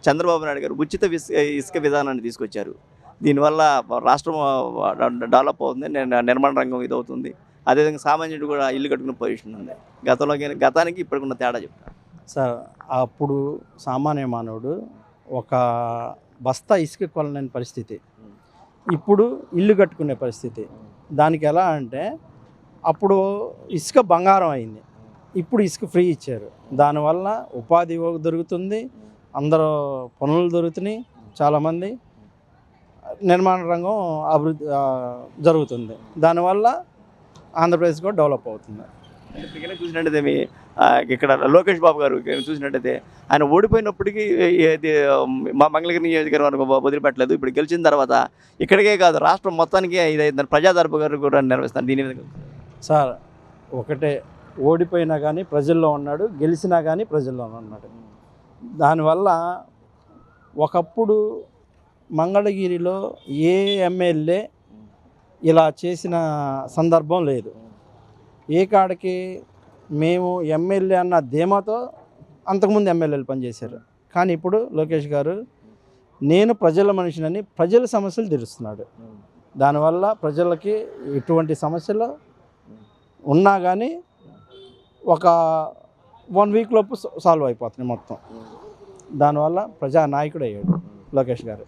చంద్రబాబు నాయుడు గారు ఉచిత ఇసుక విధానాన్ని తీసుకొచ్చారు. దీనివల్ల రాష్ట్రం డెవలప్ అవుతుంది, నిర్మాణ రంగం ఇదవుతుంది. అదేవిధంగా సామాన్యుడు కూడా ఇల్లు కట్టుకునే పొజిషన్ ఉంది. గతానికి ఇప్పటికున్న తేడా చెప్తాను సార్. అప్పుడు సామాన్య మానవుడు ఒక బస్తా ఇసుక కొనలేని పరిస్థితి, ఇప్పుడు ఇల్లు కట్టుకునే పరిస్థితి. దానికి ఎలా అంటే అప్పుడు ఇసుక బంగారం అయింది, ఇప్పుడు ఇసుక ఫ్రీ ఇచ్చారు. దానివల్ల ఉపాధి దొరుకుతుంది, అందరూ పనులు దొరుకుతున్నాయి, చాలామంది నిర్మాణ రంగం అభివృద్ధి జరుగుతుంది. దానివల్ల ఆంధ్రప్రదేశ్ కూడా డెవలప్ అవుతుంది. ఇక్కడ చూసినట్టయితే ఇక్కడ లోకేష్ బాబు గారు చూసినట్టయితే ఆయన ఓడిపోయినప్పటికీ మా మంగళగిరి నియోజకవర్గం వదిలిపెట్టలేదు. ఇప్పుడు గెలిచిన తర్వాత ఇక్కడికే కాదు రాష్ట్రం మొత్తానికి ఇదైతే ప్రజాదర్పు గారు కూడా నిర్వహిస్తారు. దీని మీద సార్ ఒకటే, ఓడిపోయినా కానీ ప్రజల్లో ఉన్నాడు, గెలిచినా కానీ ప్రజల్లో ఉన్నాడు. దానివల్ల ఒకప్పుడు మంగళగిరిలో ఏ ఎమ్మెల్యే ఇలా చేసిన సందర్భం లేదు. ఏ కాడికి మేము ఎమ్మెల్యే అన్న ధీమాతో అంతకుముందు ఎమ్మెల్యేలు పనిచేశారు. కానీ ఇప్పుడు లోకేష్ గారు నేను ప్రజల మనిషినని ప్రజల సమస్యలు తీరుస్తున్నాడు. దానివల్ల ప్రజలకి ఎటువంటి సమస్యలు ఉన్నా కానీ ఒక 1 వీక్ లోపు సాల్వ్ అయిపోతుంది మొత్తం. దానివల్ల ప్రజానాయకుడు అయ్యాడు లోకేష్ గారు.